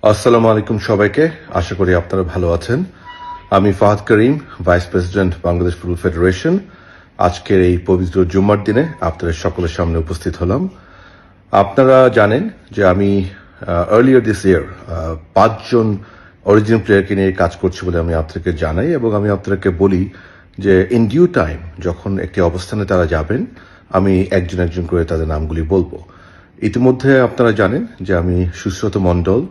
আসসালামু আলাইকুম সবাইকে। আশা করি আপনারা ভালো আছেন। আমি Fahad Karim, vice president Bangladesh football federation. আজকের এই পবিত্র জুম্মার দিনে আপনাদের সকলের সামনে উপস্থিত হলাম। আপনারা জানেন যে আমি আর্লিয়ার দিস ইয়ার 5 জন অরিজিনাল প্লেয়ারকে নিয়ে কাজ করছি বলে আমি আপনাদেরকে জানাই, এবং আমি আপনাদেরকে বলি যে ইন ডিউ টাইম যখন একটি অবস্থানে তারা যাবেন, আমি একজন একজন করে তাদের নামগুলি বলবো। ইতিমধ্যে আপনারা জানেন যে আমি Sushrut Mondal,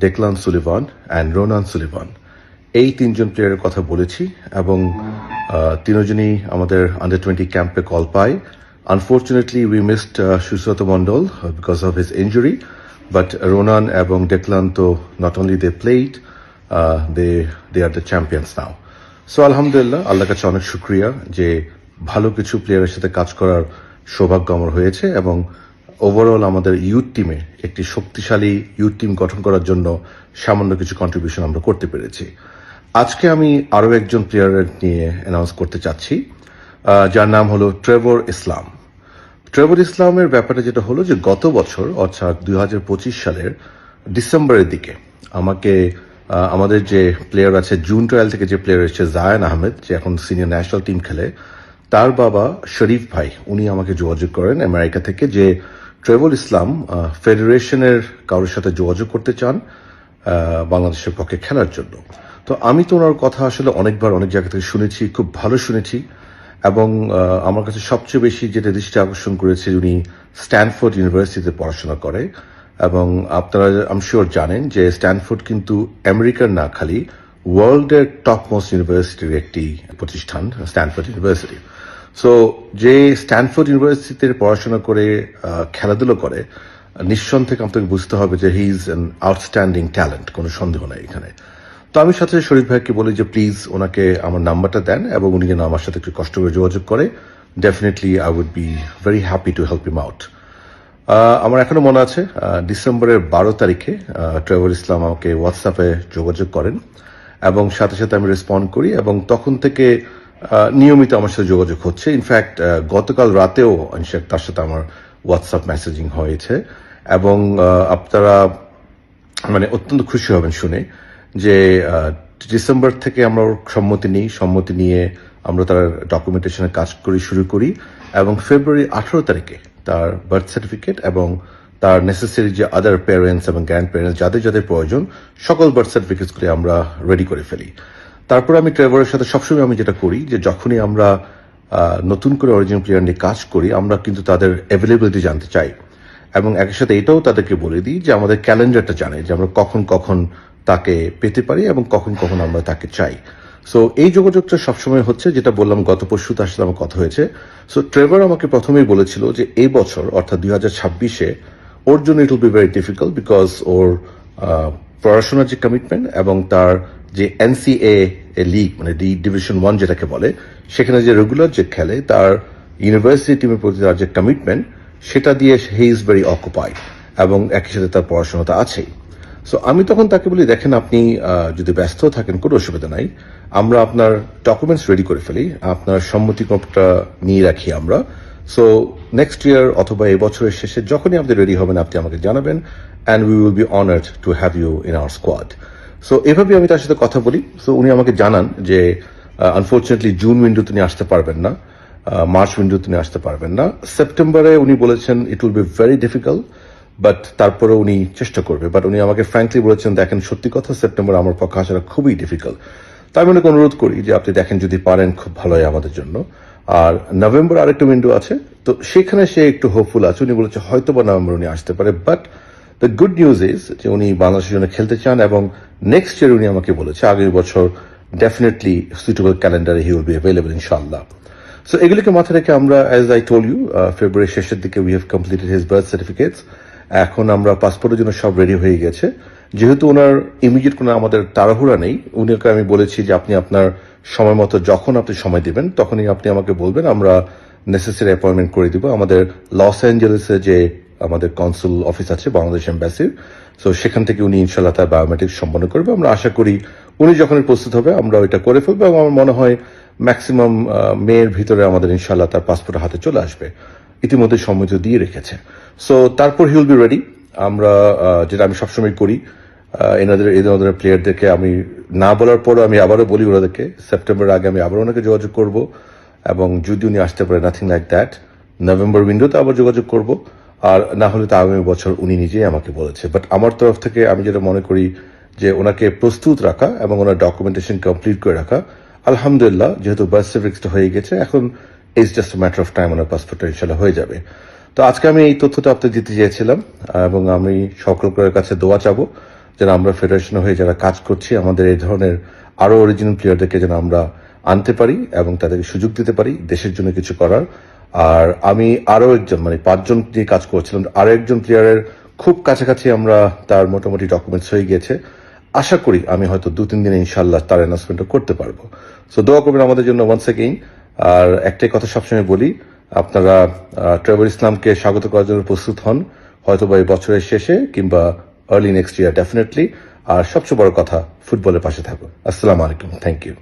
Declan Sullivan and Ronan Sullivan, এই 3জন প্লেয়ারের কথা বলেছি, এবং তিনজনই আমাদের আন্ডার-20 ক্যাম্পে কল পায়। Unfortunately we missed Sushrut Mondal because of his injury, but Ronan এবং ডেকলান তো not only they played, they are the champions now. So আলহামদুলিল্লাহ, আল্লাহর কাছে অনেক শুক্রিয়া যে ভালো কিছু প্লেয়ারের সাথে কাজ করার সৌভাগ্য আমার হয়েছে, এবং ওভারঅল আমাদের ইউথ টিমে একটি শক্তিশালী ইউথ টিম গঠন করার জন্য সামান্য কিছু কন্ট্রিবিউশন আমরা করতে পেরেছি। আজকে আমি আরও একজন প্লেয়ারের নিয়ে অ্যানাউন্স করতে চাচ্ছি, যার নাম হলো ট্রেভর ইসলাম। ট্রেভর ইসলামের ব্যাপারে যেটা হলো যে গত বছর অর্থাৎ 2025 সালের ডিসেম্বরের দিকে আমাকে আমাদের যে প্লেয়ার আছে জুন ট্রায়াল থেকে, যে প্লেয়ার এসেছে জায়ান আহমেদ, যে এখন সিনিয়র ন্যাশনাল টিম খেলে, তার বাবা শরীফ ভাই উনি আমাকে যোগাযোগ করেন আমেরিকা থেকে যে ট্রেভর ইসলাম ফেডারেশনের কারোর সাথে যোগাযোগ করতে চান বাংলাদেশের পক্ষে খেলার জন্য। তো আমি তো ওনার কথা আসলে অনেকবার অনেক জায়গা থেকে শুনেছি, খুব ভালো শুনেছি, এবং আমার কাছে সবচেয়ে বেশি যেটা দৃষ্টি আকর্ষণ করেছে, উনি স্ট্যানফোর্ড ইউনিভার্সিটিতে পড়াশোনা করে, এবং আপনারা আই এম শিওর জানেন যে স্ট্যানফোর্ড কিন্তু আমেরিকার না, খালি ওয়ার্ল্ডের টপ মোস্ট ইউনিভার্সিটির একটি প্রতিষ্ঠান স্ট্যানফোর্ড ইউনিভার্সিটি। সো যে স্ট্যানফোর্ড ইউনিভার্সিটিতে পড়াশোনা করে খেলাধুলো করে, নিঃসন্দেহে আপনাকে বুঝতে হবে যে he is an outstanding talent, কোনো সন্দেহ নাই এখানে। তো আমি সাথে শরীফ ভাইকে বলি যে প্লিজ ওনাকে আমার নাম্বারটা দেন, এবং উনি যেন আমার সাথে একটু কষ্ট করে যোগাযোগ করে। Definitely I would be very happy to help him out. আমার এখনো মনে আছে ডিসেম্বরের 12 তারিখে ট্রেভর ইসলাম আমাকে হোয়াটসঅ্যাপে যোগাযোগ করেন, এবং সাথে সাথে আমি রেসপন্ড করি, এবং তখন থেকে নিয়মিত আমার সাথে যোগাযোগ হচ্ছে। ইনফ্যাক্ট গতকাল রাতেও তার সাথে আমার হোয়াটসঅ্যাপ মেসেজিং হয়েছে, এবং আপনারা মানে অত্যন্ত খুশি হবেন শুনে যে ডিসেম্বর থেকে আমরা সম্মতি নিয়ে আমরা তার ডকুমেন্টেশনের কাজ শুরু করি, এবং ফেব্রুয়ারি 18 তারিখে তার বার্থ সার্টিফিকেট এবং তার নেসেসারি যে আদার প্যারেন্টস এবং গ্র্যান্ড প্যারেন্টস যাদের যাদের প্রয়োজন, সকল বার্থ সার্টিফিকেটসগুলি আমরা রেডি করে ফেলি। তারপর আমি ট্রেভরের সাথে সবসময় আমি যেটা করি যে যখনই আমরা নতুন করে অরিজিনাল প্লেয়ার নিয়ে কাজ করি, আমরা কিন্তু তাদের অ্যাভেলেবিলিটি জানতে চাই, এবং একই সাথে এটাও তাদেরকে বলে দিই যে আমাদের ক্যালেন্ডারটা জানে যে আমরা কখন কখন তাকে পেতে পারি এবং কখন কখন আমরা তাকে চাই। সো এই যোগাযোগটা সবসময় হচ্ছে, যেটা বললাম গত পরশু তার সাথে আমার কথা হয়েছে। সো ট্রেভর আমাকে প্রথমেই বলেছিল যে এই বছর অর্থাৎ 2026-এ ওর জন্য it will be very difficult, because ওর পড়াশোনার যে কমিটমেন্ট এবং তার যে এনসিএ লিগ মানে ডিভিশন 1 যেটাকে বলে, সেখানে যে রেগুলার যে খেলে, তার ইউনিভার্সিটি টিমের প্রতি তার যে কমিটমেন্ট, সেটা দিয়ে হি ইজ ভেরি অকুপাইড, এবং একই সাথে তার পড়াশোনাটা আছেই। সো আমি তখন তাকে বলি, দেখেন আপনি যদি ব্যস্ত থাকেন কোনো অসুবিধা নাই, আমরা আপনার ডকুমেন্টস রেডি করে ফেলি, আপনার সম্মতিপত্রটা নিয়ে রাখি আমরা। সো নেক্সট ইয়ার অথবা এই বছরের শেষে যখনই আপনি রেডি হবেন আপনি আমাকে জানাবেন, and we will be honoured to have you in our squad. So এভাবে আমি তার সাথে কথা বলি। সো উনি আমাকে জানান যে আনফর্চুনেটলি জুন উইন্ডোতে উনি আসতে পারবেন না, মার্চ উইন্ডোতে উনি আসতে পারবেন না। সেপ্টেম্বরে উনি বলেছেন ইট will be very difficult, but তারপরে উনি চেষ্টা করবে। বাট উনি আমাকে ফ্র্যাঙ্কলি বলেছেন, দেখেন সত্যি কথা, সেপ্টেম্বর আমার পক্ষে আসাটা খুবই ডিফিকাল্ট। তাই আমি ওনাকে অনুরোধ করি যে আপনি দেখেন যদি পারেন খুব ভালো হয় আমাদের জন্য। আর নভেম্বর আরেকটা উইন্ডো আছে, তো সেখানে সে একটু হোপফুল আছে। উনি বলেছে হয়তো বা নভেম্বর উনি আসতে পারে, but the good news is যে উনি বাংলাদেশের জন্য খেলতে চান, এবং নেক্সট ইয়ার উনি আমাকে বলেছে আগামী বছর ডেফিনেটলি সুইটেবল ক্যালেন্ডারে হি উইল বি অ্যাভেলেবল ইনশাআল্লাহ। সো এগুলিকে মাথায় রেখে আমরা, অ্যাজ আই টোল্ড ইউ, ফেব্রুয়ারি শেষের দিকে we have completed his birth certificates. এখন আমরা পাসপোর্টের জন্য সব রেডি হয়ে গেছে। যেহেতু ওনার ইমিডিয়েট কোনো আমাদের তাড়াহুড়া নেই, উনিকে আমি বলেছি যে আপনি আপনার সময় মতো যখন আপনি সময় দেবেন তখনই আপনি আমাকে বলবেন, আমরা নেসেসারি অ্যাপয়েন্টমেন্ট করে দিব। আমাদের লস অ্যাঞ্জেলেসে যে আমাদের কনসুল অফিস আছে বাংলাদেশ এম্বাসির, সো সেখান থেকে উনি ইনশাল্লাহ তার বায়োমেট্রিক্স সম্পন্ন করবে। আমরা আশা করি উনি যখন প্রস্তুত হবে আমরা ওইটা করে ফেলবো, এবং আমার মনে হয় ম্যাক্সিমাম মেয়ের ভিতরে আমাদের ইনশাল্লাহ তার পাসপোর্ট হাতে চলে আসবে। ইতিমধ্যে সম্মতি দিয়ে রেখেছে। সো তারপর হি উইল বি রেডি। আমরা যেটা আমি সবসময় করি, এনাদের প্লেয়ারদেরকে আমি না বলার পরও আমি আবারও বলি ওনাদেরকে সেপ্টেম্বর আগে আমি আবার ওনাকে যোগাযোগ করব, এবং যদি উনি আসতে পারে নাথিং লাইক দ্যাট, নভেম্বর উইন্ডোতে আবার যোগাযোগ করব, আর না হলে তো আগামী বছর উনি নিজেই আমাকে বলেছে। বাট আমার তরফ থেকে আমি যেটা মনে করি যে ওনাকে প্রস্তুত রাখা এবং ওনার ডকুমেন্টেশন কমপ্লিট করে রাখা। আলহামদুলিল্লাহ, যেহেতু বার্থ সার্টিফিকেটটা হয়ে গেছে, এখন it's just matter of time ওনার পাসপোর্টটা ইনশাল্লাহ হয়ে যাবে। তো আজকে আমি এই তথ্যটা আপনাদের দিতে চেয়েছিলাম, এবং আমি সকলের কাছে দোয়া চাবো যেন আমরা ফেডারেশন হয়ে যারা কাজ করছি আমাদের এই ধরনের আরো অরিজিনাল প্লেয়ারদেরকে যেন আমরা আনতে পারি এবং তাদেরকে সুযোগ দিতে পারি দেশের জন্য কিছু করার। আর আমি আরো একজন, মানে 5 জন নিয়ে কাজ করছিলাম, আরো একজন প্লেয়ারের খুব কাছাকাছি আমরা তার মোটামুটি ডকুমেন্টস হয়ে গিয়েছে। আশা করি আমি হয়তো 2-3 দিনে ইনশাল্লাহ তার অ্যানাউন্সমেন্টও করতে পারবো। সো দোয়া করবেন আমাদের জন্য ওয়ান্স এগেইন। আর একটাই কথা সবসময় বলি, আপনারা ট্রেভর ইসলামকে স্বাগত করার জন্য প্রস্তুত হন, হয়তো বা এই বছরের শেষে কিংবা আর্লি নেক্সট ইয়ার ডেফিনেটলি। আর সবচেয়ে বড় কথা, ফুটবলের পাশে থাকুন। আসসালামু আলাইকুম, থ্যাংক ইউ।